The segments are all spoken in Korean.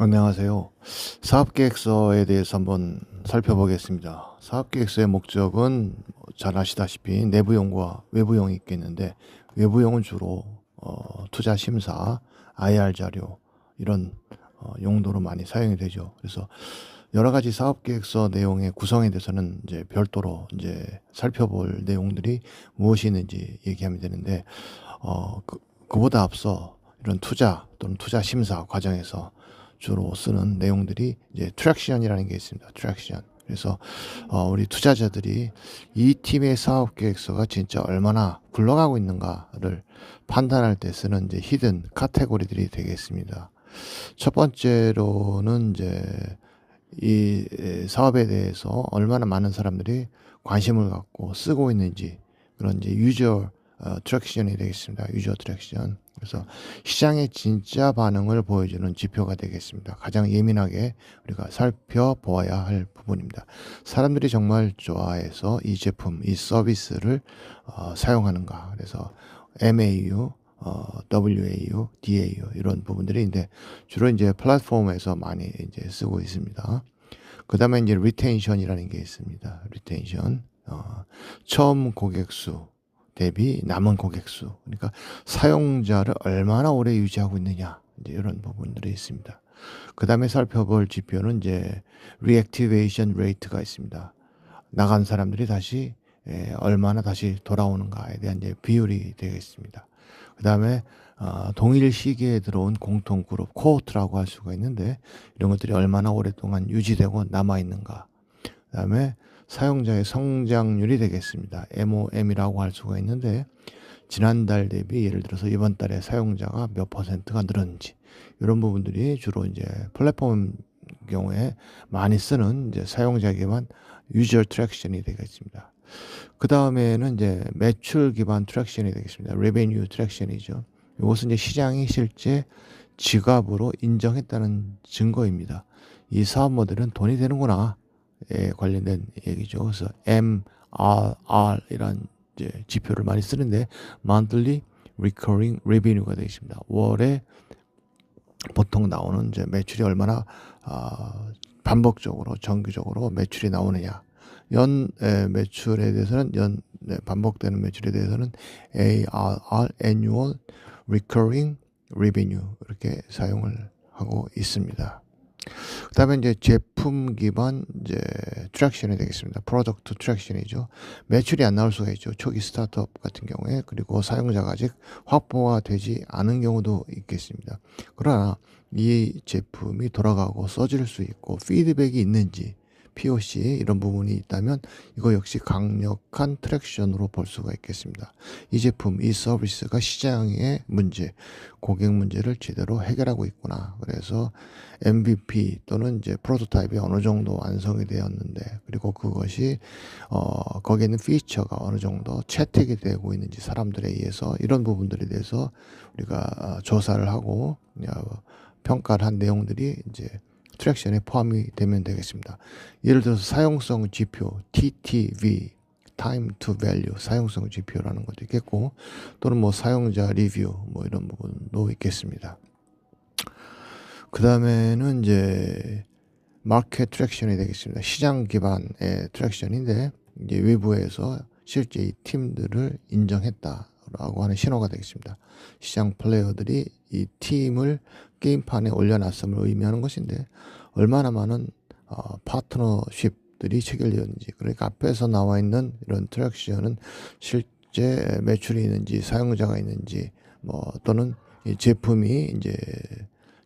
안녕하세요. 사업계획서에 대해서 한번 살펴보겠습니다. 사업계획서의 목적은 잘 아시다시피 내부용과 외부용이 있겠는데, 외부용은 주로 투자 심사, IR 자료 이런 용도로 많이 사용이 되죠. 그래서 여러 가지 사업계획서 내용의 구성에 대해서는 이제 별도로 이제 살펴볼 내용들이 무엇이 있는지 얘기하면 되는데, 그보다 앞서 이런 투자 또는 투자 심사 과정에서 주로 쓰는 내용들이 이제 트랙션이라는 게 있습니다. 트랙션. 그래서 우리 투자자들이 이 팀의 사업 계획서가 진짜 얼마나 굴러가고 있는가를 판단할 때 쓰는 이제 히든 카테고리들이 되겠습니다. 첫 번째로는 이제 이 사업에 대해서 얼마나 많은 사람들이 관심을 갖고 쓰고 있는지, 그런 이제 유저 트랙션이 되겠습니다. 유저 트랙션. 그래서 시장의 진짜 반응을 보여주는 지표가 되겠습니다. 가장 예민하게 우리가 살펴보아야 할 부분입니다. 사람들이 정말 좋아해서 이 제품, 이 서비스를 사용하는가. 그래서 MAU, WAU, DAU 이런 부분들이 이제 주로 이제 플랫폼에서 많이 이제 쓰고 있습니다. 그 다음에 이제 리텐션이라는 게 있습니다. 리텐션. 처음 고객 수 대비 남은 고객 수. 그러니까 사용자를 얼마나 오래 유지하고 있느냐. 이제 이런 부분들이 있습니다. 그 다음에 살펴볼 지표는 이제 reactivation rate가 있습니다. 나간 사람들이 다시 얼마나 다시 돌아오는가에 대한 이제 비율이 되겠습니다. 그 다음에 동일 시기에 들어온 공통 그룹 코호트라고 할 수가 있는데, 이런 것들이 얼마나 오랫동안 유지되고 남아있는가. 그 다음에 사용자의 성장률이 되겠습니다. MOM이라고 할 수가 있는데, 지난달 대비 예를 들어서 이번 달에 사용자가 몇 퍼센트가 늘었는지, 이런 부분들이 주로 이제 플랫폼 경우에 많이 쓰는 이제 사용자 기반 유저 트랙션이 되겠습니다. 그 다음에는 이제 매출 기반 트랙션이 되겠습니다. 레베뉴 트랙션이죠. 이것은 이제 시장이 실제 지갑으로 인정했다는 증거입니다. 이 사업 모델은 돈이 되는구나. 에 관련된 얘기죠. 그래서 MRR이란 이제 지표를 많이 쓰는데, monthly recurring revenue가 되겠습니다. 월에 보통 나오는 이제 매출이 얼마나 반복적으로 정기적으로 매출이 나오느냐. 연 매출에 대해서는 반복되는 매출에 대해서는 ARR, Annual Recurring Revenue 이렇게 사용을 하고 있습니다. 그다음에 이제 제품 기반 이제 트랙션이 되겠습니다. 프로덕트 트랙션이죠. 매출이 안 나올 수가 있죠. 초기 스타트업 같은 경우에. 그리고 사용자가 아직 확보가 되지 않은 경우도 있겠습니다. 그러나 이 제품이 돌아가고 써질 수 있고 피드백이 있는지, POC 이런 부분이 있다면 이거 역시 강력한 트랙션으로 볼 수가 있겠습니다. 이 제품, 이 서비스가 시장의 문제, 고객 문제를 제대로 해결하고 있구나. 그래서 MVP 또는 이제 프로토타입이 어느 정도 완성이 되었는데, 그리고 그것이 거기에 있는 피처가 어느 정도 채택이 되고 있는지 사람들에 의해서, 이런 부분들에 대해서 우리가 조사를 하고 평가를 한 내용들이 이제 트랙션에 포함이 되면 되겠습니다. 예를 들어서 사용성 지표 TTV, Time to Value, 사용성 지표라는 것도 있겠고, 또는 뭐 사용자 리뷰 뭐 이런 부분도 있겠습니다. 그 다음에는 이제 마켓 트랙션이 되겠습니다. 시장 기반의 트랙션인데, 이제 외부에서 실제 이 팀들을 인정했다라고 하는 신호가 되겠습니다. 시장 플레이어들이 이 팀을 게임판에 올려놨음을 의미하는 것인데, 얼마나 많은 파트너십들이 체결되었는지, 그러니까 앞에서 나와 있는 이런 트랙션은 실제 매출이 있는지, 사용자가 있는지, 뭐 또는 이 제품이 이제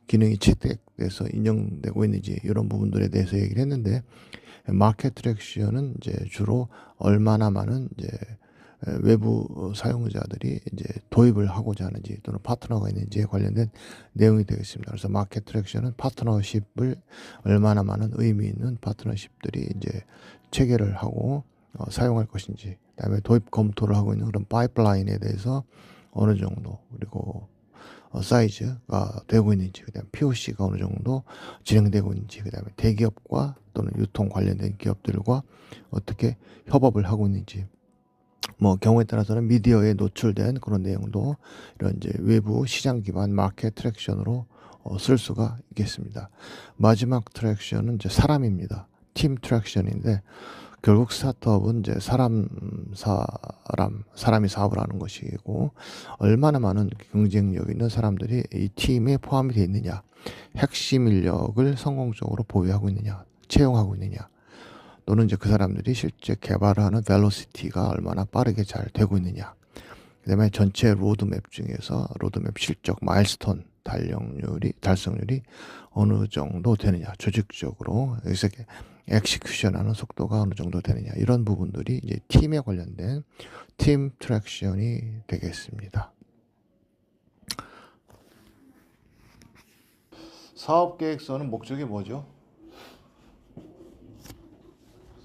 기능이 채택돼서 인정되고 있는지, 이런 부분들에 대해서 얘기를 했는데, 마켓 트랙션은 이제 주로 얼마나 많은 이제 외부 사용자들이 이제 도입을 하고자 하는지, 또는 파트너가 있는지에 관련된 내용이 되겠습니다. 그래서 마켓 트랙션은 파트너십을 얼마나 많은 의미 있는 파트너십들이 이제 체결을 하고 사용할 것인지, 그다음에 도입 검토를 하고 있는 그런 파이프라인에 대해서 어느 정도, 그리고 사이즈가 되고 있는지, 그다음에 POC가 어느 정도 진행되고 있는지, 그다음에 대기업과 또는 유통 관련된 기업들과 어떻게 협업을 하고 있는지, 뭐 경우에 따라서는 미디어에 노출된 그런 내용도 이런 이제 외부 시장 기반 마켓 트랙션으로 쓸 수가 있겠습니다. 마지막 트랙션은 이제 사람입니다. 팀 트랙션인데 결국 스타트업은 이제 사람이 사업을 하는 것이고 얼마나 많은 경쟁력 있는 사람들이 이 팀에 포함이 되어 있느냐, 핵심 인력을 성공적으로 보유하고 있느냐, 채용하고 있느냐, 또는 이제 그 사람들이 실제 개발하는 벨로시티가 얼마나 빠르게 잘 되고 있느냐, 그다음에 전체 로드맵 중에서 로드맵 실적 마일스톤 달성률이 어느 정도 되느냐, 조직적으로 여기서 엑시큐션하는 속도가 어느 정도 되느냐, 이런 부분들이 이제 팀에 관련된 팀 트랙션이 되겠습니다. 사업계획서는 목적이 뭐죠?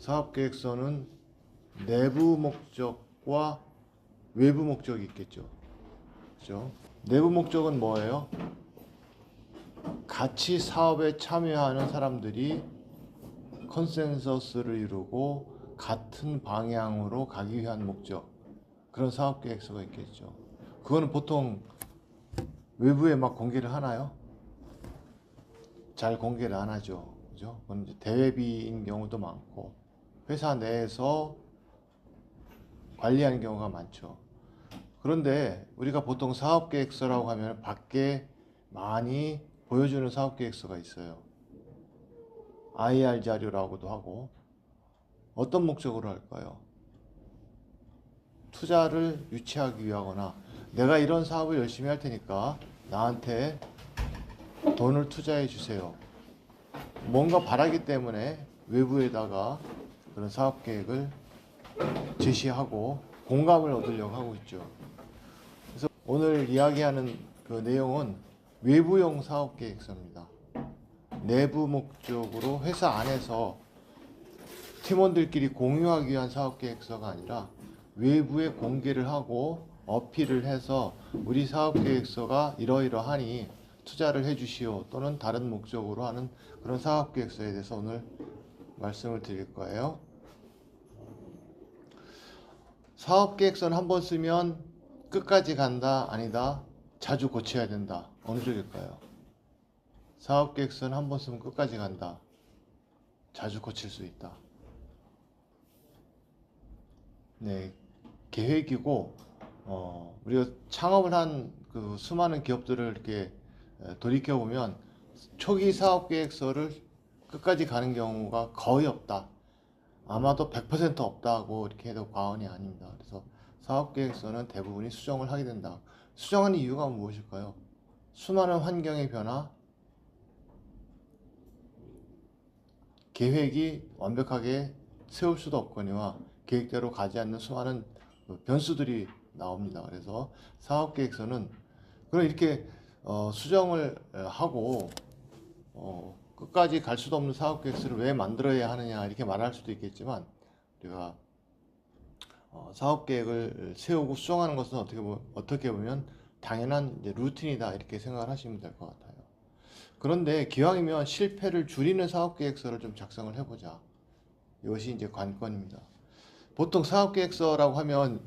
사업계획서는 내부 목적과 외부 목적이 있겠죠. 그렇죠? 내부 목적은 뭐예요? 같이 사업에 참여하는 사람들이 컨센서스를 이루고 같은 방향으로 가기 위한 목적, 그런 사업 계획서가 있겠죠. 그거는 보통 외부에 막 공개를 하나요? 잘 공개를 안 하죠. 그죠? 그건 이제 대외비인 경우도 많고 회사 내에서 관리하는 경우가 많죠. 그런데 우리가 보통 사업 계획서라고 하면 밖에 많이 보여주는 사업 계획서가 있어요. IR 자료라고도 하고. 어떤 목적으로 할까요? 투자를 유치하기 위하거나 내가 이런 사업을 열심히 할 테니까 나한테 돈을 투자해 주세요. 뭔가 바라기 때문에 외부에다가 그런 사업 계획을 제시하고 공감을 얻으려고 하고 있죠. 그래서 오늘 이야기하는 그 내용은 외부용 사업 계획서입니다. 내부 목적으로 회사 안에서 팀원들끼리 공유하기 위한 사업 계획서가 아니라 외부에 공개를 하고 어필을 해서 우리 사업 계획서가 이러이러하니 투자를 해주시오, 또는 다른 목적으로 하는 그런 사업 계획서에 대해서 오늘 말씀을 드릴 거예요. 사업 계획서는 한번 쓰면 끝까지 간다, 아니다, 자주 고쳐야 된다, 어느 쪽일까요? 사업 계획서는 한번 쓰면 끝까지 간다, 자주 고칠 수 있다. 네, 계획이고 우리가 창업을 한 그 수많은 기업들을 이렇게 돌이켜 보면 초기 사업 계획서를 끝까지 가는 경우가 거의 없다. 아마도 100% 없다고 이렇게 해도 과언이 아닙니다. 그래서 사업 계획서는 대부분이 수정을 하게 된다. 수정하는 이유가 무엇일까요? 수많은 환경의 변화, 계획이 완벽하게 세울 수도 없거니와 계획대로 가지 않는 수많은 변수들이 나옵니다. 그래서 사업계획서는 그럼 이렇게 수정을 하고 끝까지 갈 수도 없는 사업계획서를 왜 만들어야 하느냐, 이렇게 말할 수도 있겠지만 우리가 사업계획을 세우고 수정하는 것은 어떻게 보면 당연한 이제 루틴이다, 이렇게 생각을 하시면 될 것 같아요. 그런데 기왕이면 실패를 줄이는 사업계획서를 좀 작성을 해보자. 이것이 이제 관건입니다. 보통 사업계획서라고 하면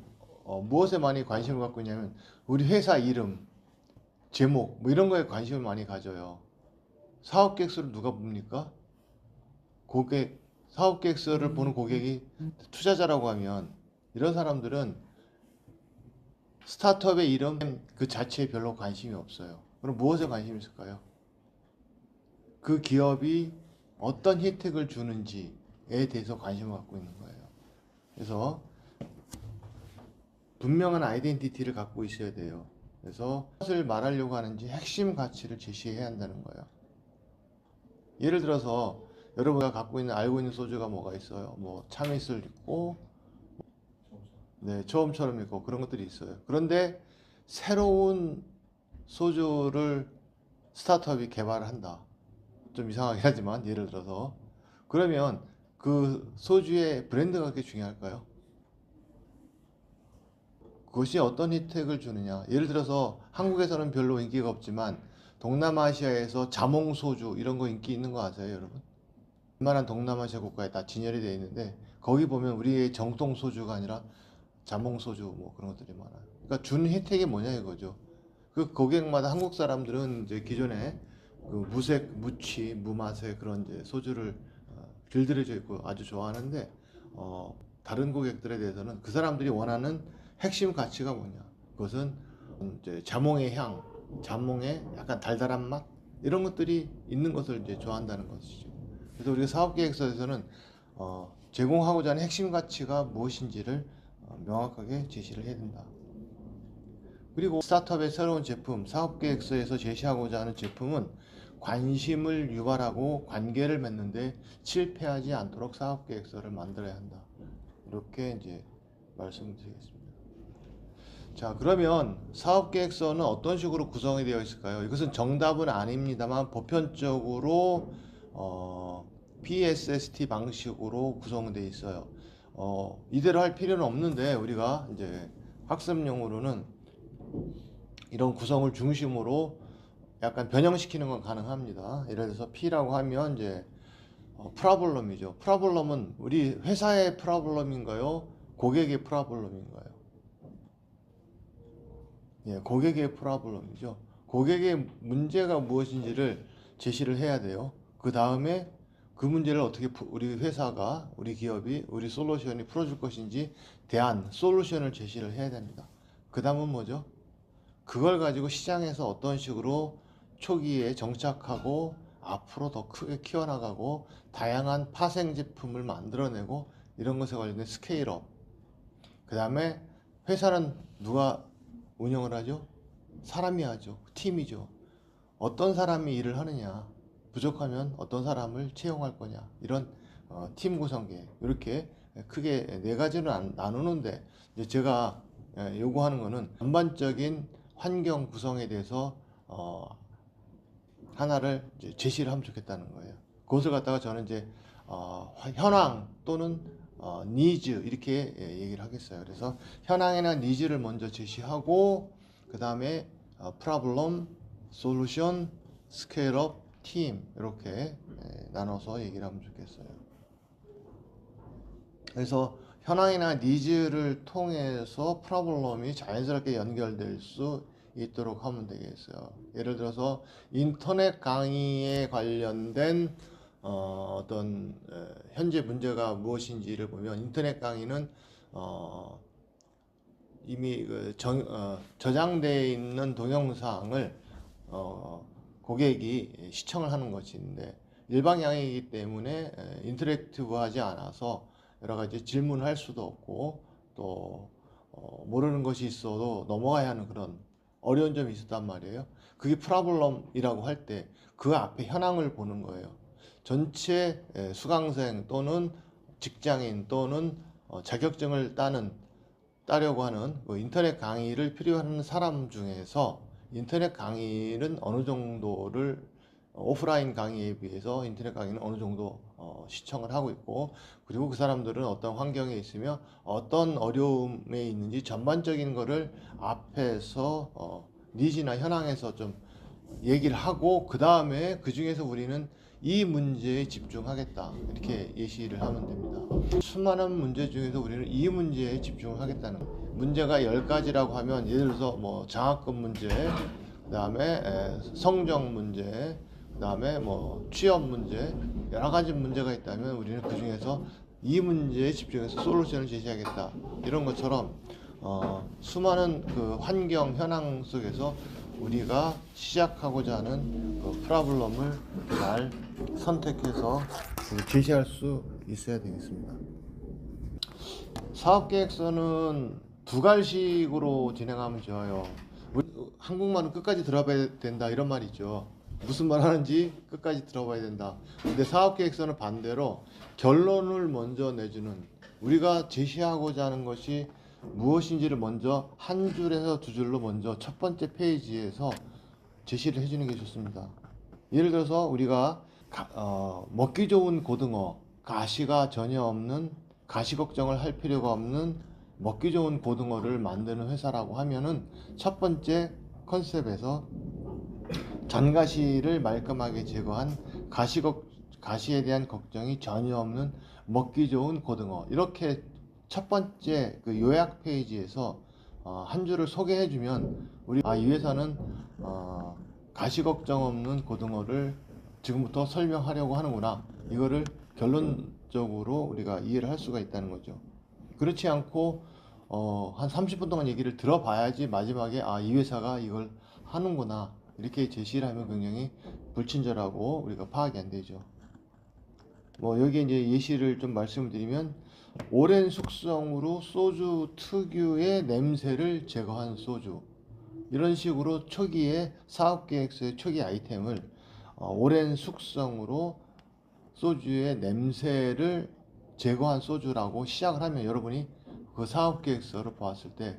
무엇에 많이 관심을 갖고 있냐면 우리 회사 이름, 제목 뭐 이런 거에 관심을 많이 가져요. 사업계획서를 누가 봅니까? 사업계획서를 보는 고객이 투자자라고 하면 이런 사람들은 스타트업의 이름 그 자체에 별로 관심이 없어요. 그럼 무엇에 관심이 있을까요? 그 기업이 어떤 혜택을 주는지에 대해서 관심을 갖고 있는 거예요. 그래서 분명한 아이덴티티를 갖고 있어야 돼요. 그래서 무엇을 말하려고 하는지 핵심 가치를 제시해야 한다는 거예요. 예를 들어서 여러분가 알고 있는 소주가 뭐가 있어요? 뭐 참이슬 있고, 네, 처음처럼 있고 그런 것들이 있어요. 그런데 새로운 소주를 스타트업이 개발을 한다. 좀 이상하긴 하지만 예를 들어서 그러면 그 소주의 브랜드가 그렇게 중요할까요? 그것이 어떤 혜택을 주느냐. 예를 들어서 한국에서는 별로 인기가 없지만 동남아시아에서 자몽 소주 이런 거 인기 있는 거 아세요, 여러분? 웬만한 동남아시아 국가에 다 진열이 되어 있는데 거기 보면 우리의 정통 소주가 아니라 자몽 소주 뭐 그런 것들이 많아요. 그러니까 주는 혜택이 뭐냐 이거죠. 그 고객마다 한국 사람들은 이제 기존에 그 무색, 무취, 무맛의 그런 이제 소주를 길들여져 있고 아주 좋아하는데 다른 고객들에 대해서는 그 사람들이 원하는 핵심 가치가 뭐냐? 그것은 이제 자몽의 향, 자몽의 약간 달달한 맛 이런 것들이 있는 것을 이제 좋아한다는 것이죠. 그래서 우리가 사업계획서에서는 제공하고자 하는 핵심 가치가 무엇인지를 명확하게 제시를 해야 된다. 그리고 스타트업의 새로운 제품, 사업계획서에서 제시하고자 하는 제품은 관심을 유발하고 관계를 맺는데 실패하지 않도록 사업계획서를 만들어야 한다. 이렇게 이제 말씀드리겠습니다. 자, 그러면 사업계획서는 어떤 식으로 구성이 되어 있을까요? 이것은 정답은 아닙니다만 보편적으로 PSST 방식으로 구성되어 있어요. 이대로 할 필요는 없는데 우리가 이제 학습용으로는 이런 구성을 중심으로 약간 변형시키는 건 가능합니다. 예를 들어서 P라고 하면 이제 프라블럼이죠. 프라블럼은 우리 회사의 프라블럼인가요? 고객의 프라블럼인가요? 예, 고객의 프라블럼이죠. 고객의 문제가 무엇인지를 제시를 해야 돼요. 그 다음에 그 문제를 어떻게 우리 회사가, 우리 기업이, 우리 솔루션이 풀어줄 것인지 대안, 솔루션을 제시를 해야 됩니다. 그 다음은 뭐죠? 그걸 가지고 시장에서 어떤 식으로 초기에 정착하고 앞으로 더 크게 키워나가고 다양한 파생 제품을 만들어내고 이런 것에 관련된 스케일업. 그 다음에 회사는 누가 운영을 하죠? 사람이 하죠. 팀이죠. 어떤 사람이 일을 하느냐, 부족하면 어떤 사람을 채용할 거냐, 이런 팀 구성 계획. 이렇게 크게 네 가지로 나누는데 이제 제가 요구하는 거는 전반적인 환경 구성에 대해서 하나를 이제 제시를 하면 좋겠다는 거예요. 그것을 갖다가 저는 이제 현황 또는 니즈 이렇게 얘기를 하겠어요. 그래서 현황이나 니즈를 먼저 제시하고 그 다음에 프로블럼, 솔루션, 스케일업, 팀 이렇게 나눠서 얘기를 하면 좋겠어요. 그래서 현황이나 니즈를 통해서 프로블럼이 자연스럽게 연결될 수 있도록 하면 되겠어요. 예를 들어서 인터넷 강의에 관련된 어떤 현재 문제가 무엇인지를 보면 인터넷 강의는 이미 저장되어 있는 동영상을 고객이 시청을 하는 것인데 일방향이기 때문에 인터랙티브하지 않아서 여러 가지 질문을 할 수도 없고 또 모르는 것이 있어도 넘어가야 하는 그런 어려운 점이 있었단 말이에요. 그게 프로블럼이라고 할 때 그 앞에 현황을 보는 거예요. 전체 수강생 또는 직장인 또는 자격증을 따려고 하는 인터넷 강의를 필요하는 사람 중에서 인터넷 강의는 어느 정도를 오프라인 강의에 비해서 인터넷 강의는 어느 정도 시청을 하고 있고 그리고 그 사람들은 어떤 환경에 있으며 어떤 어려움에 있는지 전반적인 거를 앞에서 니즈나 현황에서 좀 얘기를 하고 그 다음에 그 중에서 우리는 이 문제에 집중하겠다 이렇게 예시를 하면 됩니다. 수많은 문제 중에서 우리는 이 문제에 집중하겠다는 거예요. 문제가 10가지라고 하면 예를 들어서 뭐 장학금 문제, 그 다음에 성적 문제, 그 다음에 뭐 취업 문제 여러 가지 문제가 있다면 우리는 그 중에서 이 문제에 집중해서 솔루션을 제시하겠다 이런 것처럼 수많은 그 환경 현황 속에서 우리가 시작하고자 하는 그 프로블럼을 잘 선택해서 제시할 수 있어야 되겠습니다. 사업계획서는 두 갈식으로 진행하면 좋아요. 한국말은 끝까지 들어봐야 된다 이런 말이 있죠. 무슨 말 하는지 끝까지 들어봐야 된다. 근데 사업계획서는 반대로 결론을 먼저 내주는 우리가 제시하고자 하는 것이 무엇인지를 먼저 한 줄에서 두 줄로 먼저 첫 번째 페이지에서 제시를 해주는 게 좋습니다. 예를 들어서 우리가 먹기 좋은 고등어, 가시가 전혀 없는 가시 걱정을 할 필요가 없는 먹기 좋은 고등어를 만드는 회사라고 하면은 첫 번째 컨셉에서 전가시를 말끔하게 제거한 가시에 대한 걱정이 전혀 없는 먹기 좋은 고등어 이렇게 첫 번째 그 요약 페이지에서 한 줄을 소개해주면 우리 이 회사는 가시 걱정 없는 고등어를 지금부터 설명하려고 하는구나. 이거를 결론적으로 우리가 이해를 할 수가 있다는 거죠. 그렇지 않고 한 30분 동안 얘기를 들어봐야지 마지막에 이 회사가 이걸 하는구나 이렇게 제시를 하면 굉장히 불친절하고 우리가 파악이 안 되죠. 뭐 여기에 이제 예시를 좀 말씀드리면 오랜 숙성으로 소주 특유의 냄새를 제거한 소주, 이런 식으로 초기에 사업계획서의 초기 아이템을 오랜 숙성으로 소주의 냄새를 제거한 소주라고 시작을 하면 여러분이 그 사업계획서를 보았을 때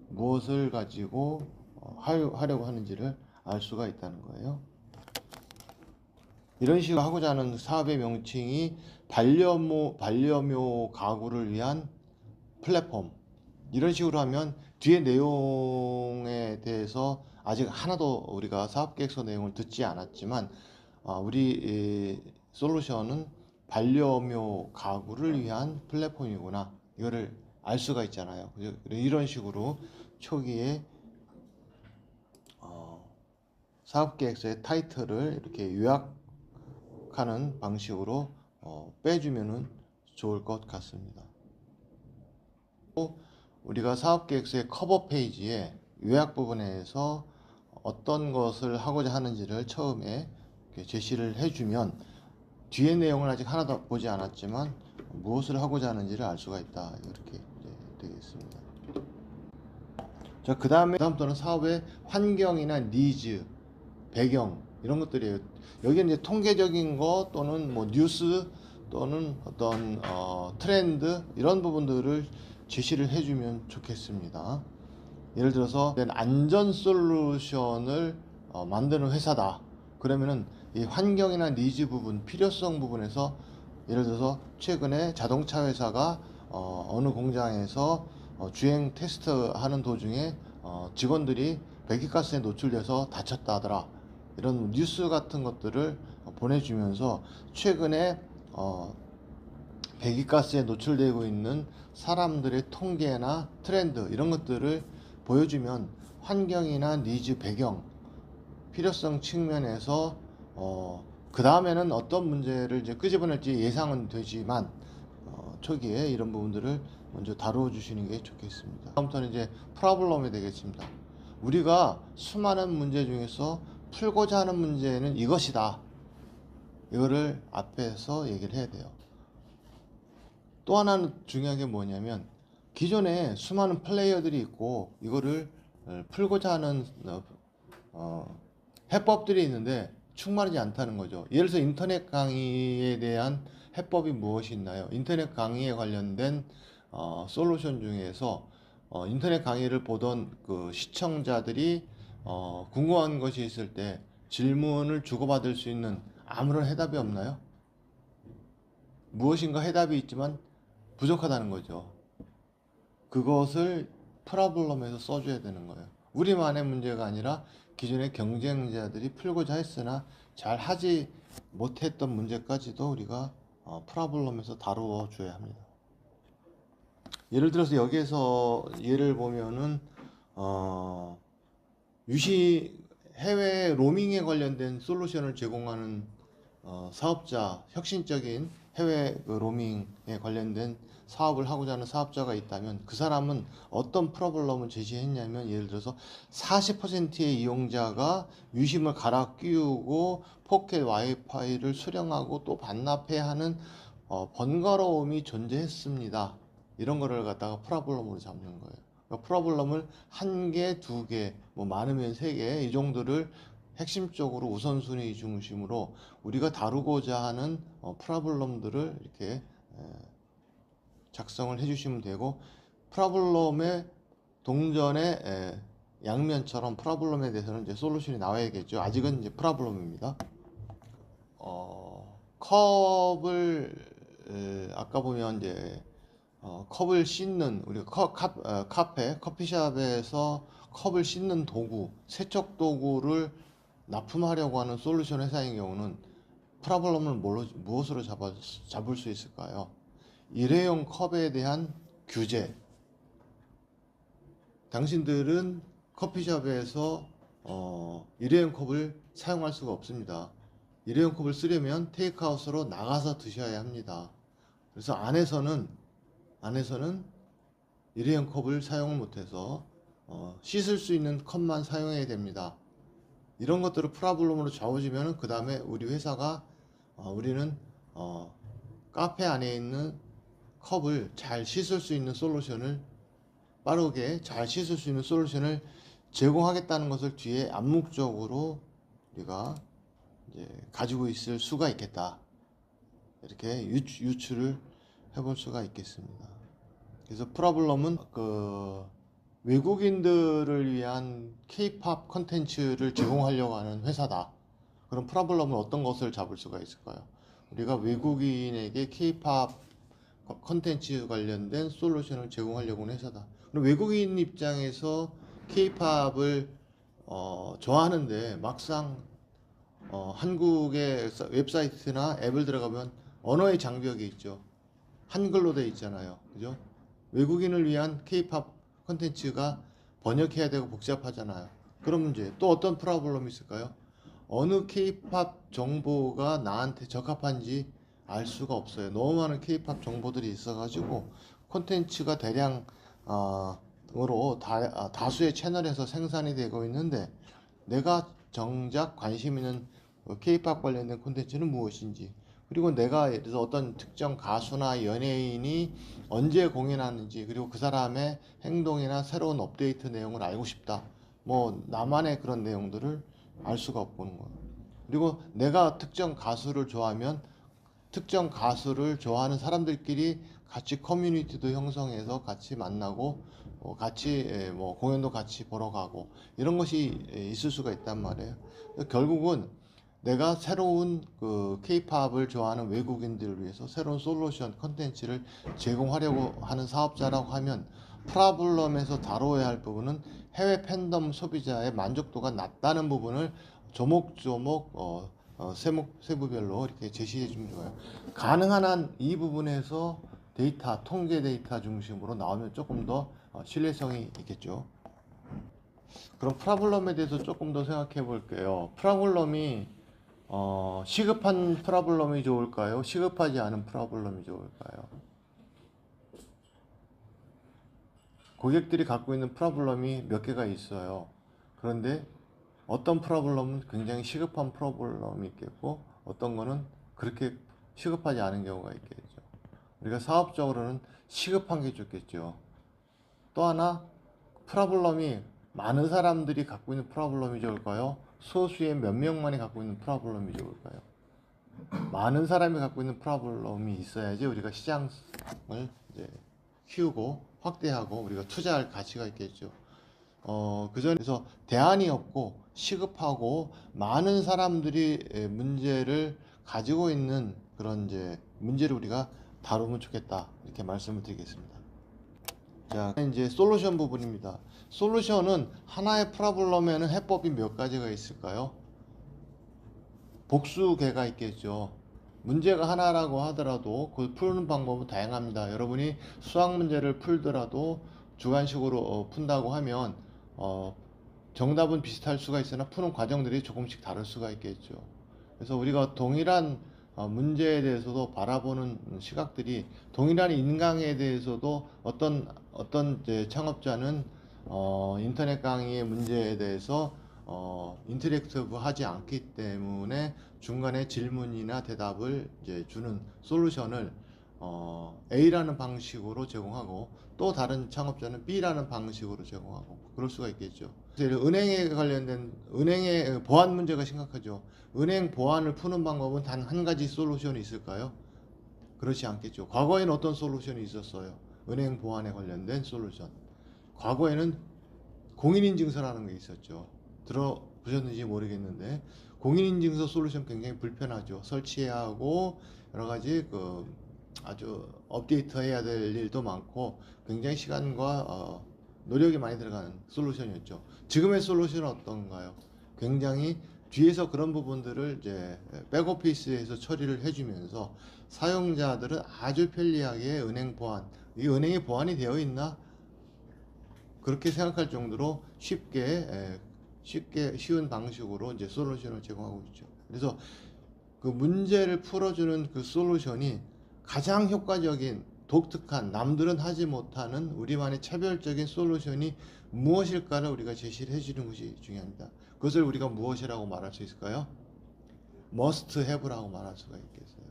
무엇을 가지고 하려고 하는지를 알 수가 있다는 거예요. 이런 식으로 하고자 하는 사업의 명칭이 반려묘 가구를 위한 플랫폼, 이런 식으로 하면 뒤에 내용에 대해서 아직 하나도 우리가 사업계획서 내용을 듣지 않았지만 우리 솔루션은 반려묘 가구를 위한 플랫폼이구나, 이거를 알 수가 있잖아요. 이런 식으로 초기에 사업계획서의 타이틀을 이렇게 요약하는 방식으로 빼주면 좋을 것 같습니다. 우리가 사업계획서의 커버 페이지에 요약 부분에서 어떤 것을 하고자 하는지를 처음에 제시를 해주면 뒤에 내용을 아직 하나도 보지 않았지만 무엇을 하고자 하는지를 알 수가 있다, 이렇게 되겠습니다. 자, 그 다음부터는 사업의 환경이나 니즈, 배경, 이런 것들이에요. 여기는 이제 통계적인 거 또는 뭐 뉴스 또는 어떤 트렌드, 이런 부분들을 제시를 해주면 좋겠습니다. 예를 들어서 안전 솔루션을 만드는 회사다. 그러면은 이 환경이나 니즈 부분, 필요성 부분에서 예를 들어서 최근에 자동차 회사가 어느 공장에서 주행 테스트 하는 도중에 직원들이 배기가스에 노출돼서 다쳤다 하더라. 이런 뉴스 같은 것들을 보내주면서 최근에 배기가스에 노출되고 있는 사람들의 통계나 트렌드, 이런 것들을 보여주면 환경이나 니즈, 배경, 필요성 측면에서 그 다음에는 어떤 문제를 이제 끄집어낼지 예상은 되지만 초기에 이런 부분들을 먼저 다루어 주시는 게 좋겠습니다. 다음부터는 이제 프로블럼이 되겠습니다. 우리가 수많은 문제 중에서 풀고자 하는 문제는 이것이다, 이거를 앞에서 얘기를 해야 돼요. 또 하나는 중요한 게 뭐냐면 기존에 수많은 플레이어들이 있고 이거를 풀고자 하는 해법들이 있는데 충분하지 않다는 거죠. 예를 들어서 인터넷 강의에 대한 해법이 무엇이 있나요? 인터넷 강의에 관련된 솔루션 중에서 인터넷 강의를 보던 그 시청자들이 궁금한 것이 있을 때 질문을 주고받을 수 있는 아무런 해답이 없나요? 무엇인가 해답이 있지만 부족하다는 거죠. 그것을 프로블럼에서 써줘야 되는 거예요. 우리만의 문제가 아니라 기존의 경쟁자들이 풀고자 했으나 잘 하지 못했던 문제까지도 우리가 프로블럼에서 다루어 줘야 합니다. 예를 들어서 여기에서 예를 보면은 해외 로밍에 관련된 솔루션을 제공하는 사업자, 혁신적인 해외 로밍에 관련된 사업을 하고자 하는 사업자가 있다면 그 사람은 어떤 프로블럼을 제시했냐면, 예를 들어서 40%의 이용자가 유심을 갈아 끼우고 포켓 와이파이를 수령하고 또 반납해야 하는 번거로움이 존재했습니다. 이런 거를 갖다가 프로블럼으로 잡는 거예요. 그러니까 프로블럼을 한 개, 두 개, 뭐 많으면 세 개, 이 정도를 핵심적으로 우선순위 중심으로 우리가 다루고자 하는 프로블럼들을 이렇게 작성을 해주시면 되고, 프로블럼의 동전의 양면처럼 프로블럼에 대해서는 이제 솔루션이 나와야겠죠. 아직은 이제 프로블럼입니다. 컵을 아까 보면 이제 컵을 씻는, 우리가 카페, 커피숍에서 컵을 씻는 도구, 세척 도구를 납품하려고 하는 솔루션 회사인 경우는 프로블럼을 무엇으로 잡을 수 있을까요? 일회용 컵에 대한 규제. 당신들은 커피숍에서 일회용 컵을 사용할 수가 없습니다. 일회용 컵을 쓰려면 테이크아웃으로 나가서 드셔야 합니다. 그래서 안에서는 일회용 컵을 사용을 못해서 씻을 수 있는 컵만 사용해야 됩니다. 이런 것들을 프라블럼으로 좌우지면은 그 다음에 우리 회사가 우리는 카페 안에 있는 컵을 잘 씻을 수 있는 솔루션을 빠르게 잘 씻을 수 있는 솔루션을 제공하겠다는 것을 뒤에 암묵적으로 우리가 이제 가지고 있을 수가 있겠다. 이렇게 유추를 해볼 수가 있겠습니다. 그래서 프라블럼은 외국인들을 위한 K-팝 컨텐츠를 제공하려고 하는 회사다. 그럼 프라블럼은 어떤 것을 잡을 수가 있을까요? 우리가 외국인에게 K-팝 컨텐츠 관련된 솔루션을 제공하려고 하는 회사다. 그럼 외국인 입장에서 K-팝을 좋아하는데 막상 한국의 웹사이트나 앱을 들어가면 언어의 장벽이 있죠. 한글로 되어 있잖아요. 그죠? 외국인을 위한 K-팝 컨텐츠가 번역해야 되고 복잡하잖아요. 그런 문제. 또 어떤 프로블럼이 있을까요? 어느 K-팝 정보가 나한테 적합한지 알 수가 없어요. 너무 많은 K-팝 정보들이 있어가지고 콘텐츠가 대량 으로 다수의 채널에서 생산이 되고 있는데 내가 정작 관심 있는 K-팝 관련된 콘텐츠는 무엇인지, 그리고 내가 예를 들어서 어떤 특정 가수나 연예인이 언제 공연하는지, 그리고 그 사람의 행동이나 새로운 업데이트 내용을 알고 싶다. 뭐 나만의 그런 내용들을 알 수가 없는 거예요. 그리고 내가 특정 가수를 좋아하면 특정 가수를 좋아하는 사람들끼리 같이 커뮤니티도 형성해서 같이 만나고 같이 뭐 공연도 같이 보러 가고 이런 것이 있을 수가 있단 말이에요. 결국은 내가 새로운 그 K-팝을 좋아하는 외국인들을 위해서 새로운 솔루션 컨텐츠를 제공하려고 하는 사업자라고 하면 프라블럼에서 다뤄야 할 부분은 해외 팬덤 소비자의 만족도가 낮다는 부분을 조목조목 세부별로 이렇게 제시해 주면 좋아요. 가능한 한 이 부분에서 데이터, 통계 데이터 중심으로 나오면 조금 더 신뢰성이 있겠죠. 그럼 프라블럼에 대해서 조금 더 생각해 볼게요. 프라블럼이 시급한 프라블럼이 좋을까요? 시급하지 않은 프라블럼이 좋을까요? 고객들이 갖고 있는 프라블럼이 몇 개가 있어요. 그런데 어떤 프로블럼은 굉장히 시급한 프로블럼이 있겠고 어떤 거는 그렇게 시급하지 않은 경우가 있겠죠. 우리가 사업적으로는 시급한 게 좋겠죠. 또 하나, 프로블럼이 많은 사람들이 갖고 있는 프로블럼이 좋을까요? 소수의 몇 명만이 갖고 있는 프로블럼이 좋을까요? 많은 사람이 갖고 있는 프로블럼이 있어야지 우리가 시장을 이제 키우고 확대하고 우리가 투자할 가치가 있겠죠. 그래서 대안이 없고 시급하고 많은 사람들이 문제를 가지고 있는 그런 이제 문제를 우리가 다루면 좋겠다. 이렇게 말씀을 드리겠습니다. 자, 이제 솔루션 부분입니다. 솔루션은 하나의 프로블럼에는 해법이 몇 가지가 있을까요? 복수개가 있겠죠. 문제가 하나라고 하더라도 그 푸는 방법은 다양합니다. 여러분이 수학 문제를 풀더라도 주관식으로 푼다고 하면 정답은 비슷할 수가 있으나 푸는 과정들이 조금씩 다를 수가 있겠죠. 그래서 우리가 동일한 문제에 대해서도 바라보는 시각들이, 동일한 인강에 대해서도 어떤 이제 창업자는 인터넷 강의의 문제에 대해서 인터랙티브 하지 않기 때문에 중간에 질문이나 대답을 이제 주는 솔루션을 A라는 방식으로 제공하고 또 다른 창업자는 B라는 방식으로 제공하고 그럴 수가 있겠죠. 그래서 은행에 관련된 은행의 보안 문제가 심각하죠. 은행 보안을 푸는 방법은 단 한 가지 솔루션이 있을까요? 그렇지 않겠죠. 과거에는 어떤 솔루션이 있었어요? 은행 보안에 관련된 솔루션. 과거에는 공인인증서라는 게 있었죠. 들어보셨는지 모르겠는데 공인인증서 솔루션 굉장히 불편하죠. 설치해야 하고 여러 가지 아주 업데이트 해야 될 일도 많고 굉장히 시간과 노력이 많이 들어가는 솔루션이었죠. 지금의 솔루션은 어떤가요? 굉장히 뒤에서 그런 부분들을 이제 백오피스에서 처리를 해주면서 사용자들은 아주 편리하게 은행 보안, 이 은행이 보안이 되어 있나? 그렇게 생각할 정도로 쉽게 쉬운 방식으로 이제 솔루션을 제공하고 있죠. 그래서 그 문제를 풀어주는 그 솔루션이 가장 효과적인 독특한 남들은 하지 못하는 우리만의 차별적인 솔루션이 무엇일까를 우리가 제시를 해주는 것이 중요합니다. 그것을 우리가 무엇이라고 말할 수 있을까요? must have라고 말할 수가 있겠어요.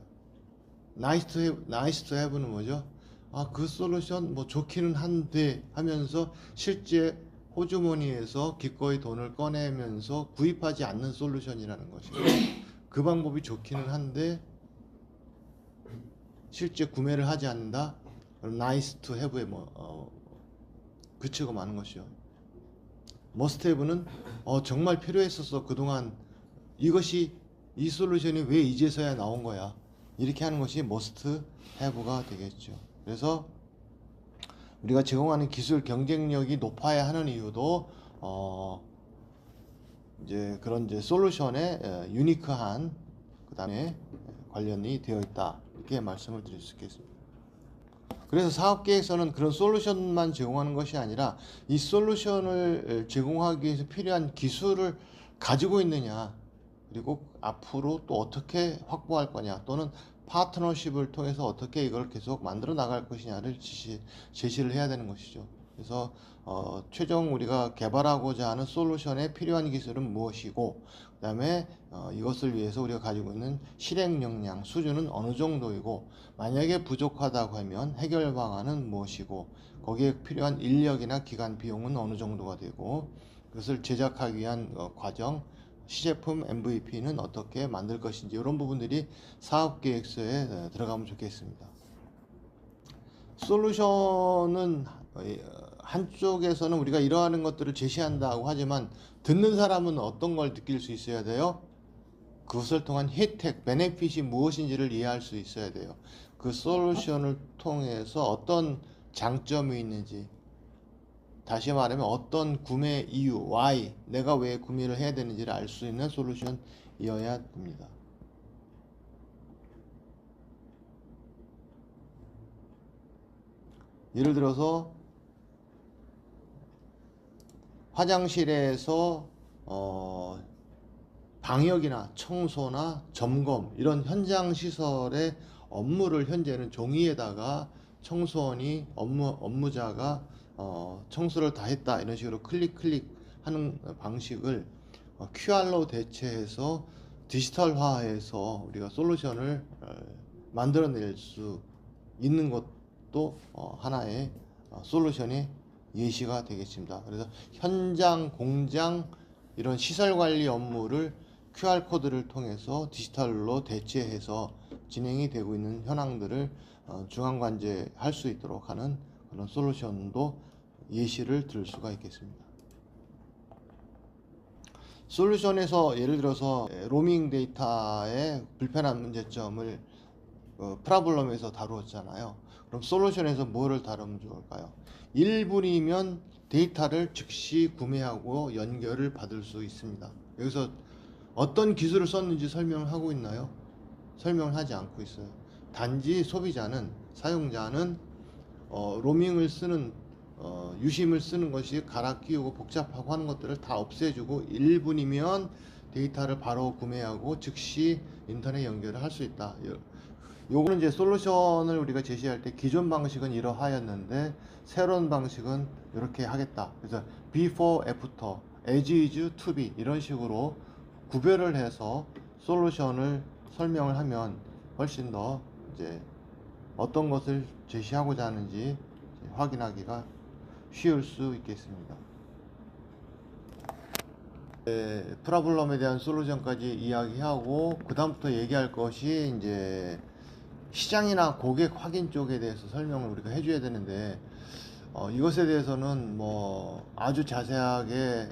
nice to have는 뭐죠? 아, 그 솔루션 뭐 좋기는 한데 하면서 실제 호주머니에서 기꺼이 돈을 꺼내면서 구입하지 않는 솔루션이라는 것이죠. 그 방법이 좋기는 한데 실제 구매를 하지 않는다. 그럼 nice to have에 그치고 마는 것이죠. must have는 정말 필요했었어. 그동안 이 솔루션이 왜 이제서야 나온 거야. 이렇게 하는 것이 must have가 되겠죠. 그래서 우리가 제공하는 기술 경쟁력이 높아야 하는 이유도 이제 그런 이제 솔루션의 유니크한 그다음에 관련이 되어 있다. 이렇게 말씀을 드릴 수 있겠습니다. 그래서 사업계획서는 그런 솔루션만 제공하는 것이 아니라 이 솔루션을 제공하기 위해서 필요한 기술을 가지고 있느냐, 그리고 앞으로 또 어떻게 확보할 거냐, 또는 파트너십을 통해서 어떻게 이걸 계속 만들어 나갈 것이냐를 제시를 해야 되는 것이죠. 그래서 최종 우리가 개발하고자 하는 솔루션에 필요한 기술은 무엇이고, 그 다음에 이것을 위해서 우리가 가지고 있는 실행 역량 수준은 어느 정도이고, 만약에 부족하다고 하면 해결 방안은 무엇이고, 거기에 필요한 인력이나 기간 비용은 어느 정도가 되고, 그것을 제작하기 위한 과정, 시제품 MVP는 어떻게 만들 것인지, 이런 부분들이 사업계획서에 들어가면 좋겠습니다. 솔루션은 한쪽에서는 우리가 이러한 것들을 제시한다고 하지만 듣는 사람은 어떤 걸 느낄 수 있어야 돼요? 그것을 통한 혜택, 베네핏이 무엇인지를 이해할 수 있어야 돼요. 그 솔루션을 통해서 어떤 장점이 있는지, 다시 말하면 어떤 구매 이유, why, 내가 왜 구매를 해야 되는지를 알 수 있는 솔루션이어야 됩니다. 예를 들어서 화장실에서 방역이나 청소나 점검, 이런 현장 시설의 업무를 현재는 종이에다가 청소원이 업무자가 청소를 다 했다, 이런 식으로 클릭 하는 방식을 QR로 대체해서 디지털화해서 우리가 솔루션을 만들어낼 수 있는 것도 하나의 솔루션의 예시가 되겠습니다. 그래서 현장, 공장, 이런 시설 관리 업무를 QR코드를 통해서 디지털로 대체해서 진행이 되고 있는 현황들을 중앙관제할 수 있도록 하는 그런 솔루션도 예시를 들 수가 있겠습니다. 솔루션에서 예를 들어서 로밍 데이터의 불편한 문제점을 프라블럼에서 다루었잖아요. 그럼 솔루션에서 뭐를 다루면 좋을까요? 1분이면 데이터를 즉시 구매하고 연결을 받을 수 있습니다. 여기서 어떤 기술을 썼는지 설명을 하고 있나요? 설명을 하지 않고 있어요. 단지 소비자는, 사용자는 로밍을 쓰는 유심을 쓰는 것이 갈아 끼우고 복잡하고 하는 것들을 다 없애주고 1분이면 데이터를 바로 구매하고 즉시 인터넷 연결을 할 수 있다. 요거는 이제 솔루션을 우리가 제시할 때 기존 방식은 이러하였는데 새로운 방식은 이렇게 하겠다. 그래서 before, after, as is, to be, 이런 식으로 구별을 해서 솔루션을 설명을 하면 훨씬 더 이제 어떤 것을 제시하고자 하는지 확인하기가 쉬울 수 있겠습니다. 프라블럼에 대한 솔루션까지 이야기하고, 그 다음부터 얘기할 것이 이제 시장이나 고객 확인 쪽에 대해서 설명을 우리가 해줘야 되는데, 이것에 대해서는 뭐 아주 자세하게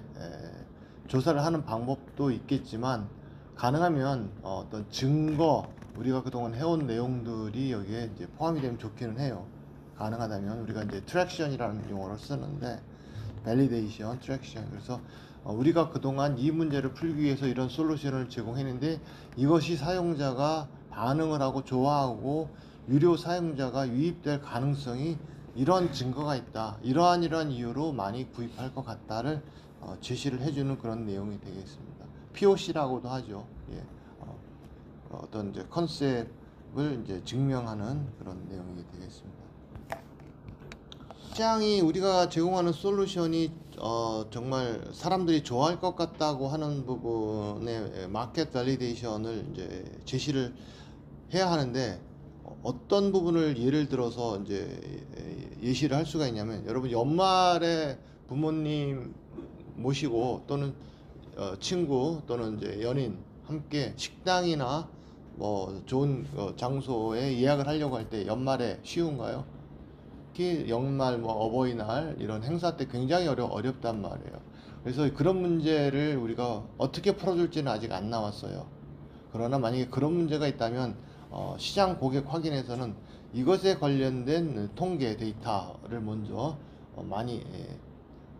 조사를 하는 방법도 있겠지만, 가능하면 어떤 증거, 우리가 그동안 해온 내용들이 여기에 이제 포함이 되면 좋기는 해요. 가능하다면 우리가 이제 트랙션이라는 용어를 쓰는데, 밸리데이션, 트랙션. 그래서 우리가 그동안 이 문제를 풀기 위해서 이런 솔루션을 제공했는데, 이것이 사용자가 반응을 하고 좋아하고 유료 사용자가 유입될 가능성이 이런 증거가 있다, 이러한 이유로 많이 구입할 것 같다를 제시를 해주는 그런 내용이 되겠습니다. POC라고도 하죠. 예. 어떤 이제 컨셉을 이제 증명하는 그런 내용이 되겠습니다. 시장이 우리가 제공하는 솔루션이 정말 사람들이 좋아할 것 같다고 하는 부분의 마켓 밸리데이션을 이제 제시를 해야 하는데, 어떤 부분을 예를 들어서 이제 예시를 할 수가 있냐면, 여러분 연말에 부모님 모시고 또는 친구 또는 이제 연인 함께 식당이나 뭐 좋은 장소에 예약을 하려고 할 때 연말에 쉬운가요? 특히 연말 뭐 어버이날 이런 행사 때 굉장히 어렵단 말이에요. 그래서 그런 문제를 우리가 어떻게 풀어줄지는 아직 안 나왔어요. 그러나 만약에 그런 문제가 있다면 시장 고객 확인에서는 이것에 관련된 통계 데이터를 먼저 많이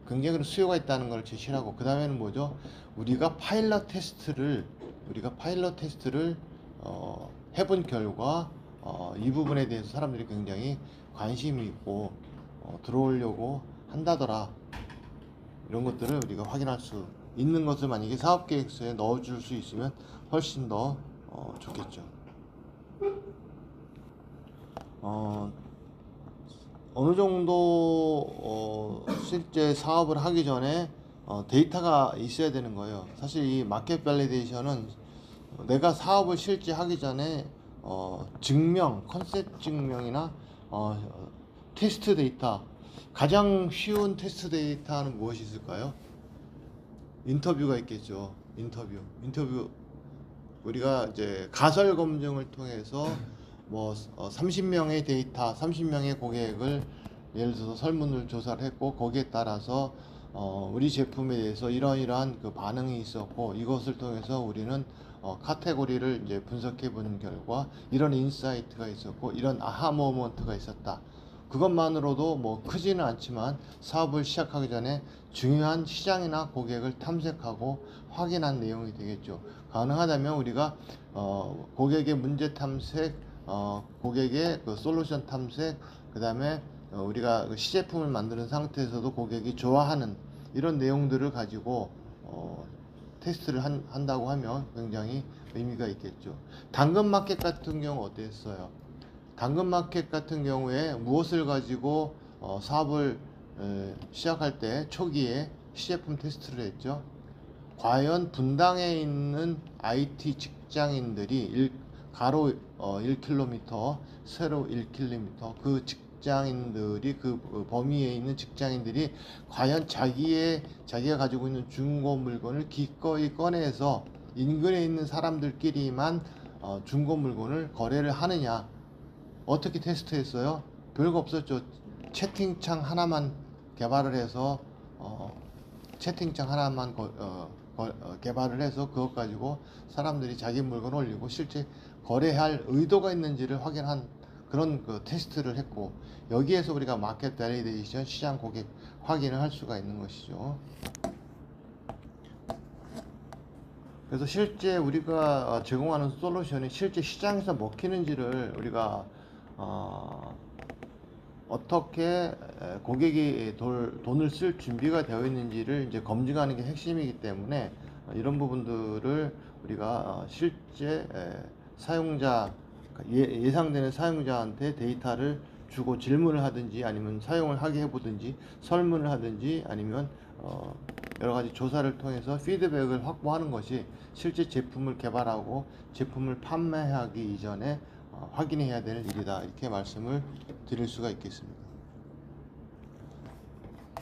굉장히 수요가 있다는 걸 제시를 하고, 그 다음에는 뭐죠? 우리가 파일럿 테스트를 해본 결과 이 부분에 대해서 사람들이 굉장히 관심이 있고 들어오려고 한다더라. 이런 것들을 우리가 확인할 수 있는 것을 만약에 사업계획서에 넣어줄 수 있으면 훨씬 더 좋겠죠. 어느 정도 실제 사업을 하기 전에 데이터가 있어야 되는 거예요. 사실 이 마켓 밸리데이션은 내가 사업을 실제 하기 전에 컨셉 증명이나 테스트 데이터, 가장 쉬운 테스트 데이터는 무엇이 있을까요? 인터뷰가 있겠죠. 인터뷰. 우리가 이제 가설 검증을 통해서 뭐 30명의 데이터, 30명의 고객을 예를 들어서 설문을 조사를 했고, 거기에 따라서 우리 제품에 대해서 이러이러한 그 반응이 있었고, 이것을 통해서 우리는 카테고리를 이제 분석해 보는 결과 이런 인사이트가 있었고, 이런 아하 모먼트가 있었다. 그것만으로도 뭐 크지는 않지만 사업을 시작하기 전에 중요한 시장이나 고객을 탐색하고 확인한 내용이 되겠죠. 가능하다면 우리가 고객의 문제 탐색, 고객의 그 솔루션 탐색, 그 다음에 우리가 그 시제품을 만드는 상태에서도 고객이 좋아하는 이런 내용들을 가지고 테스트를 한다고 하면 굉장히 의미가 있겠죠. 당근마켓 같은 경우 어땠어요? 당근마켓 같은 경우에 무엇을 가지고 사업을 시작할 때 초기에 시제품 테스트를 했죠. 과연 분당에 있는 IT 직장인들이 가로 1km, 세로 1km, 그 직장인들이, 그 범위에 있는 직장인들이 과연 자기가 가지고 있는 중고 물건을 기꺼이 꺼내서 인근에 있는 사람들끼리만 중고 물건을 거래를 하느냐. 어떻게 테스트했어요? 별거 없었죠. 채팅창 하나만 개발을 해서 개발을 해서 그것 가지고 사람들이 자기 물건 올리고 실제 거래할 의도가 있는지를 확인한 그런 그 테스트를 했고, 여기에서 우리가 마켓 밸리데이션, 시장 고객 확인을 할 수가 있는 것이죠. 그래서 실제 우리가 제공하는 솔루션이 실제 시장에서 먹히는지를 우리가 어떻게 고객이 돈을 쓸 준비가 되어 있는지를 이제 검증하는 게 핵심이기 때문에, 이런 부분들을 우리가 실제 사용자, 예상되는 사용자한테 데이터를 주고 질문을 하든지, 아니면 사용을 하게 해보든지, 설문을 하든지, 아니면 여러 가지 조사를 통해서 피드백을 확보하는 것이 실제 제품을 개발하고 제품을 판매하기 이전에 확인해야 될 일이다. 이렇게 말씀을 드릴 수가 있겠습니다.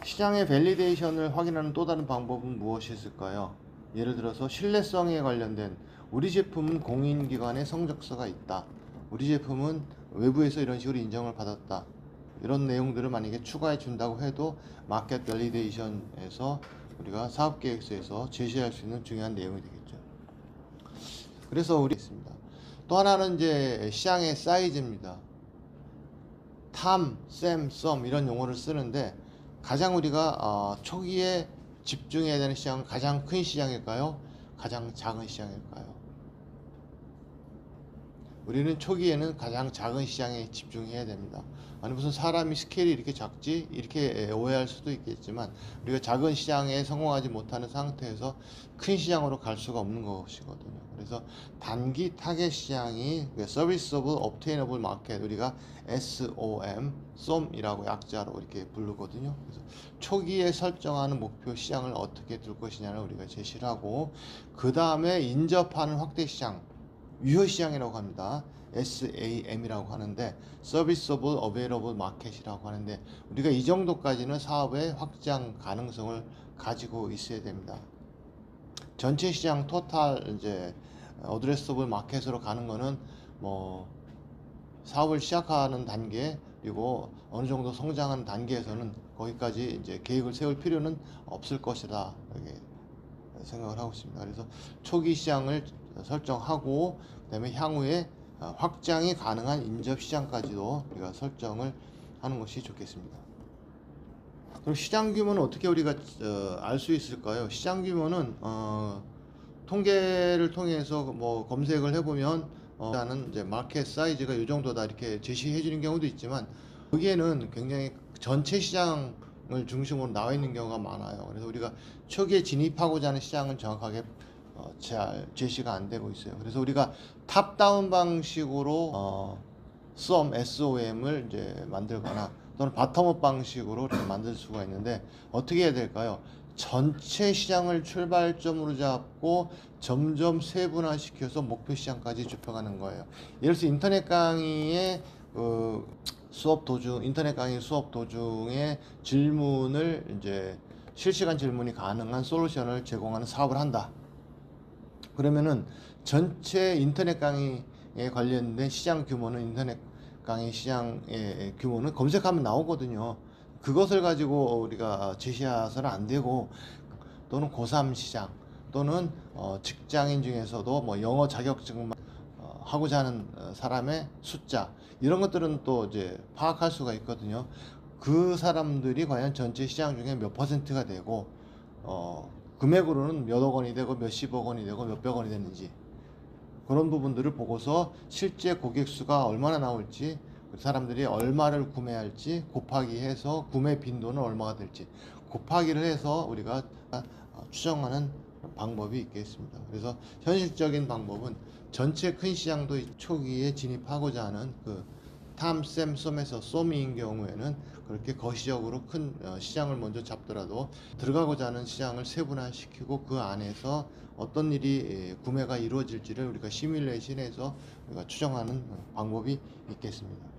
시장의 밸리데이션을 확인하는 또 다른 방법은 무엇이 있을까요? 예를 들어서 신뢰성에 관련된, 우리 제품은 공인기관의 성적서가 있다, 우리 제품은 외부에서 이런 식으로 인정을 받았다, 이런 내용들을 만약에 추가해 준다고 해도 마켓 밸리데이션에서 우리가 사업계획서에서 제시할 수 있는 중요한 내용이 되겠죠. 그래서 우리 있습니다. 또 하나는 이제 시장의 사이즈입니다. 탐, 셈, 썸 이런 용어를 쓰는데, 가장 우리가 초기에 집중해야 되는 시장은 가장 큰 시장일까요? 가장 작은 시장일까요? 우리는 초기에는 가장 작은 시장에 집중해야 됩니다. 아니 무슨 사람이 스케일이 이렇게 작지? 이렇게 오해할 수도 있겠지만 우리가 작은 시장에 성공하지 못하는 상태에서 큰 시장으로 갈 수가 없는 것이거든요. 그래서 단기 타겟 시장이 Serviceable Obtainable Market, 우리가 SOM이라고 약자로 이렇게 부르거든요. 그래서 초기에 설정하는 목표 시장을 어떻게 둘 것이냐를 우리가 제시를 하고, 그 다음에 인접하는 확대 시장, 유효 시장이라고 합니다. SAM이라고 하는데 Serviceable Available Market이라고 하는데, 우리가 이 정도까지는 사업의 확장 가능성을 가지고 있어야 됩니다. 전체 시장 토탈 이제 어드레서블 마켓으로 가는 거는 뭐 사업을 시작하는 단계, 그리고 어느 정도 성장하는 단계에서는 거기까지 이제 계획을 세울 필요는 없을 것이다, 이렇게 생각을 하고 있습니다. 그래서 초기 시장을 설정하고, 그다음에 향후에 확장이 가능한 인접 시장까지도 우리가 설정을 하는 것이 좋겠습니다. 그럼 시장 규모는 어떻게 우리가 알 수 있을까요? 시장 규모는 통계를 통해서 뭐 검색을 해보면 라는 이제 마켓 사이즈가 이 정도다 이렇게 제시해 주는 경우도 있지만, 거기에는 굉장히 전체 시장을 중심으로 나와 있는 경우가 많아요. 그래서 우리가 초기에 진입하고자 하는 시장은 정확하게 잘 제시가 안 되고 있어요. 그래서 우리가 탑다운 방식으로 SOM을 이제 만들거나 또는 바텀업 방식으로 이렇게 만들 수가 있는데, 어떻게 해야 될까요? 전체 시장을 출발점으로 잡고 점점 세분화시켜서 목표 시장까지 좁혀가는 거예요. 예를 들어서 인터넷 강의의 인터넷 강의 수업 도중에 질문을 이제 실시간 질문이 가능한 솔루션을 제공하는 사업을 한다. 그러면은 전체 인터넷 강의에 관련된 시장 규모는, 인터넷 강의 시장의 규모는 검색하면 나오거든요. 그것을 가지고 우리가 제시해서는 안 되고, 또는 고3 시장, 또는 직장인 중에서도 뭐 영어 자격증만 하고자 하는 사람의 숫자, 이런 것들은 또 이제 파악할 수가 있거든요. 그 사람들이 과연 전체 시장 중에 몇 퍼센트가 되고, 금액으로는 몇억 원이 되고 몇십억 원이 되고 몇백 원이 되는지, 그런 부분들을 보고서 실제 고객 수가 얼마나 나올지, 그 사람들이 얼마를 구매할지 곱하기 해서 구매 빈도는 얼마가 될지 곱하기를 해서 우리가 추정하는 방법이 있겠습니다. 그래서 현실적인 방법은 전체 큰 시장도 초기에 진입하고자 하는 그 탐샘섬에서 쏘미인 경우에는 그렇게 거시적으로 큰 시장을 먼저 잡더라도 들어가고자 하는 시장을 세분화시키고 그 안에서 어떤 일이 구매가 이루어질지를 우리가 시뮬레이션해서 우리가 추정하는 방법이 있겠습니다.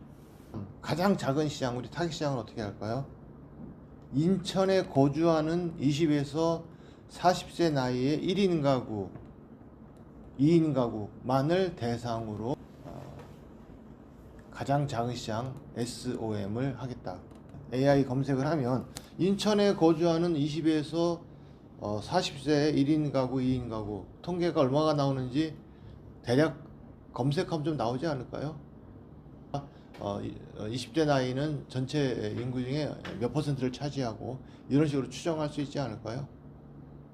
가장 작은 시장, 우리 타깃 시장은 어떻게 할까요? 인천에 거주하는 20에서 40세 나이의 1인 가구, 2인 가구만을 대상으로 가장 작은 시장 SOM을 하겠다. AI 검색을 하면 인천에 거주하는 20에서 40세 1인 가구, 2인 가구 통계가 얼마가 나오는지 대략 검색하면 좀 나오지 않을까요? 20대 나이는 전체 인구 중에 몇 퍼센트를 차지하고, 이런 식으로 추정할 수 있지 않을까요?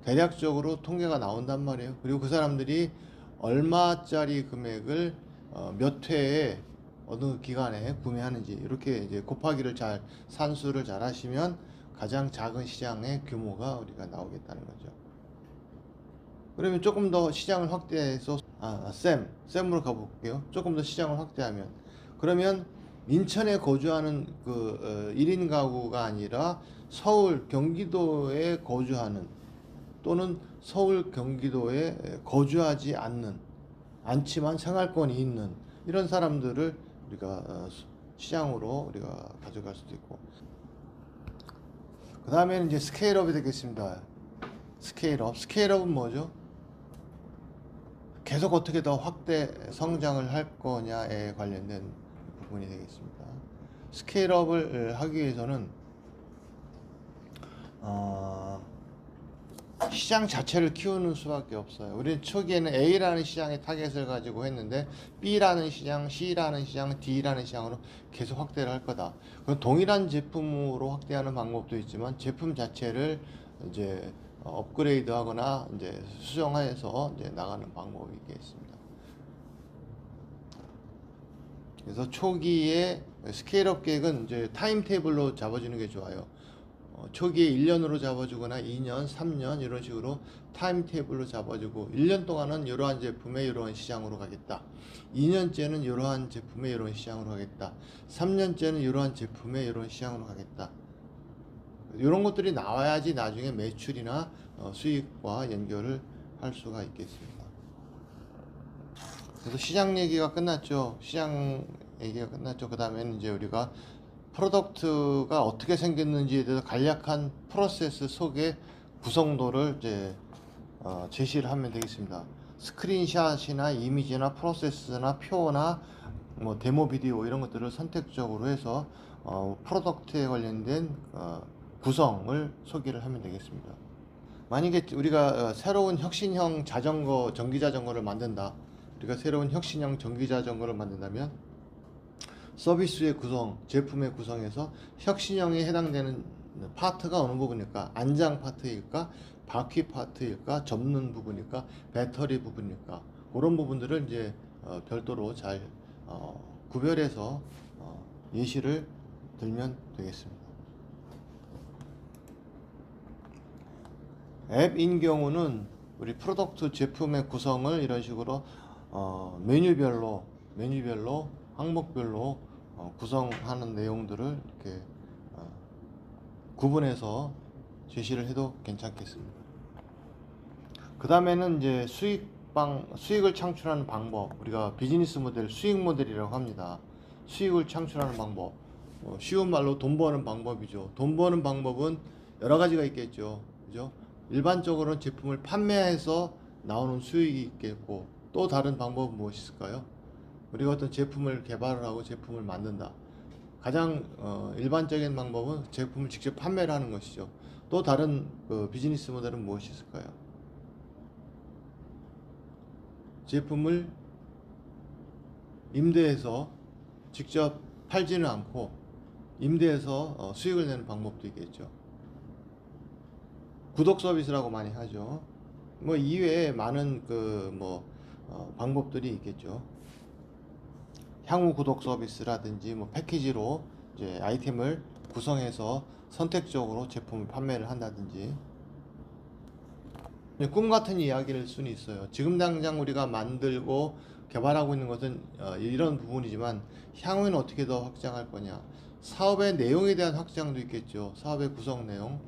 대략적으로 통계가 나온단 말이에요. 그리고 그 사람들이 얼마짜리 금액을 몇 회에 어느 기간에 구매하는지, 이렇게 이제 곱하기를 잘, 산수를 잘 하시면 가장 작은 시장의 규모가 우리가 나오겠다는 거죠. 그러면 조금 더 시장을 확대해서 샘으로 가볼게요. 조금 더 시장을 확대하면, 그러면 인천에 거주하는 그 1인 가구가 아니라 서울, 경기도에 거주하는, 또는 서울, 경기도에 거주하지 않지만 생활권이 있는 이런 사람들을 우리가 시장으로 우리가 가져갈 수도 있고, 그 다음에는 이제 스케일업이 되겠습니다. 스케일업은 뭐죠? 계속 어떻게 더 확대 성장을 할 거냐에 관련된 부분이 되겠습니다. 스케일업을 하기 위해서는 시장 자체를 키우는 수밖에 없어요. 우리는 초기에는 A라는 시장의 타겟을 가지고 했는데 B라는 시장, C라는 시장, D라는 시장으로 계속 확대를 할 거다. 그럼 동일한 제품으로 확대하는 방법도 있지만 제품 자체를 이제 업그레이드하거나 이제 수정해서 이제 나가는 방법이 있겠습니다. 그래서 초기에 스케일업 계획은 이제 타임 테이블로 잡아주는 게 좋아요. 초기에 1년으로 잡아주거나 2년, 3년 이런 식으로 타임 테이블로 잡아주고 1년 동안은 이러한 제품의 이러한 시장으로 가겠다. 2년째는 이러한 제품의 이러한 시장으로 가겠다. 3년째는 이러한 제품의 이러한 시장으로 가겠다. 이런 것들이 나와야지 나중에 매출이나 수익과 연결을 할 수가 있겠습니다. 그래서 시장 얘기가 끝났죠. 시장 얘기가 끝났죠. 그 다음에는 이제 우리가 프로덕트가 어떻게 생겼는지에 대해서 간략한 프로세스 속의 구성도를 이제 제시를 하면 되겠습니다. 스크린샷이나 이미지나 프로세스나 표나 뭐 데모 비디오 이런 것들을 선택적으로 해서 프로덕트에 관련된 구성을 소개를 하면 되겠습니다. 만약에 우리가 새로운 혁신형 자전거, 전기 자전거를 만든다. 우리가 새로운 혁신형 전기 자전거를 만든다면 서비스의 구성, 제품의 구성에서 혁신형에 해당되는 파트가 어느 부분일까? 안장 파트일까? 바퀴 파트일까? 접는 부분일까? 배터리 부분일까? 그런 부분들을 이제 별도로 잘 구별해서 예시를 들면 되겠습니다. 앱인 경우는 우리 프로덕트 제품의 구성을 이런 식으로 메뉴별로 항목별로 구성하는 내용들을 이렇게 구분해서 제시를 해도 괜찮겠습니다. 그 다음에는 이제 수익을 창출하는 방법, 우리가 비즈니스 모델, 수익 모델이라고 합니다. 수익을 창출하는 방법, 쉬운 말로 돈 버는 방법이죠. 돈 버는 방법은 여러 가지가 있겠죠. 그죠? 일반적으로는 제품을 판매해서 나오는 수익이 있겠고, 또 다른 방법은 무엇이 있을까요? 우리가 어떤 제품을 개발을 하고 제품을 만든다. 가장 일반적인 방법은 제품을 직접 판매를 하는 것이죠. 또 다른 비즈니스 모델은 무엇이 있을까요? 제품을 임대해서 직접 팔지는 않고 임대해서 수익을 내는 방법도 있겠죠. 구독 서비스라고 많이 하죠. 뭐 이외에 많은 방법들이 있겠죠. 향후 구독 서비스라든지 뭐 패키지로 이제 아이템을 구성해서 선택적으로 제품을 판매를 한다든지. 꿈 같은 이야기일 수는 있어요. 지금 당장 우리가 만들고 개발하고 있는 것은 이런 부분이지만 향후에는 어떻게 더 확장할 거냐. 사업의 내용에 대한 확장도 있겠죠. 사업의 구성 내용.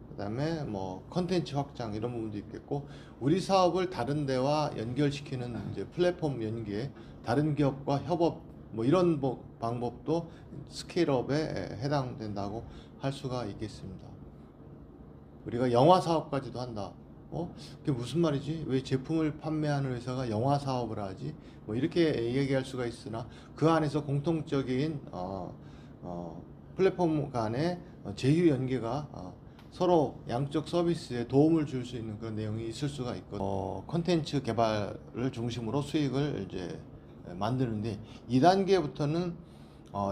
그 다음에 뭐 컨텐츠 확장 이런 부분도 있겠고, 우리 사업을 다른 데와 연결시키는 이제 플랫폼 연계, 다른 기업과 협업 뭐 이런 방법도 스케일업에 해당된다고 할 수가 있겠습니다. 우리가 영화 사업까지도 한다. 그게 무슨 말이지? 왜 제품을 판매하는 회사가 영화 사업을 하지? 뭐 이렇게 얘기할 수가 있으나 그 안에서 공통적인 플랫폼 간의 제휴 연계가 서로 양쪽 서비스에 도움을 줄 수 있는 그런 내용이 있을 수가 있거든요. 콘텐츠 개발을 중심으로 수익을 이제 만드는데 2단계부터는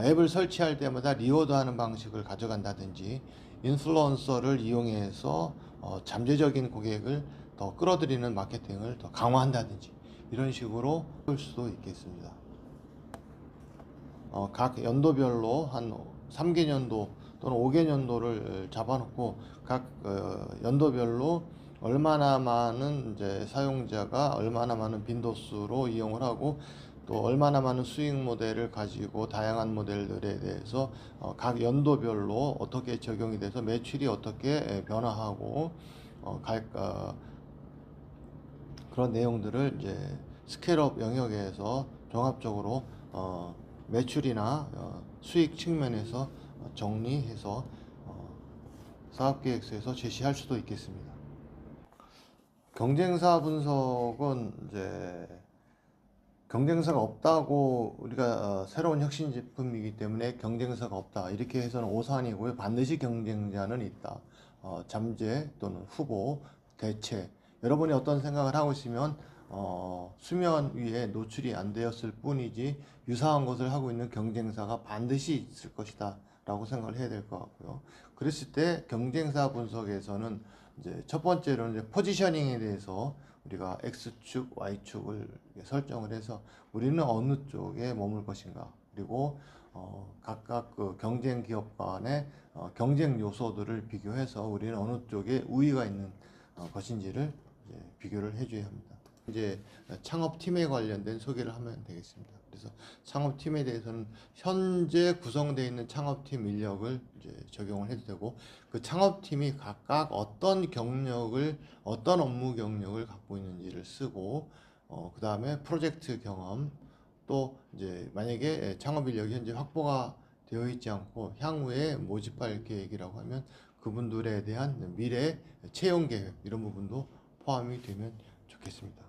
앱을 설치할 때마다 리워드하는 방식을 가져간다든지 인플루언서를 이용해서 잠재적인 고객을 더 끌어들이는 마케팅을 더 강화한다든지 이런 식으로 할 수도 있겠습니다. 각 연도별로 한 3개년도 또는 5개년도를 잡아놓고 각 연도별로 얼마나 많은 이제 사용자가 얼마나 많은 빈도수로 이용을 하고 또 얼마나 많은 수익 모델을 가지고 다양한 모델들에 대해서 각 연도별로 어떻게 적용이 돼서 매출이 어떻게 변화하고 갈까, 그런 내용들을 이제 스케일업 영역에서 종합적으로 매출이나 수익 측면에서 정리해서 사업계획서에서 제시할 수도 있겠습니다. 경쟁사 분석은 이제 경쟁사가 없다고, 우리가 새로운 혁신 제품이기 때문에 경쟁사가 없다 이렇게 해서는 오산이고요. 반드시 경쟁자는 있다. 잠재 또는 후보, 대체, 여러분이 어떤 생각을 하고 있으면 수면 위에 노출이 안 되었을 뿐이지 유사한 것을 하고 있는 경쟁사가 반드시 있을 것이다 라고 생각을 해야 될 것 같고요. 그랬을 때 경쟁사 분석에서는 이제 첫 번째로는 이제 포지셔닝에 대해서 우리가 X축, Y축을 설정을 해서 우리는 어느 쪽에 머물 것인가, 그리고 각각 그 경쟁 기업 간의 경쟁 요소들을 비교해서 우리는 어느 쪽에 우위가 있는 것인지를 이제 비교를 해줘야 합니다. 이제 창업팀에 관련된 소개를 하면 되겠습니다. 그래서 창업팀에 대해서는 현재 구성되어 있는 창업팀 인력을 이제 적용을 해도 되고, 그 창업팀이 각각 어떤 경력을, 어떤 업무 경력을 갖고 있는지를 쓰고, 그 다음에 프로젝트 경험, 또 이제 만약에 창업 인력이 현재 확보가 되어 있지 않고 향후에 모집할 계획이라고 하면 그분들에 대한 미래 채용 계획, 이런 부분도 포함이 되면 좋겠습니다.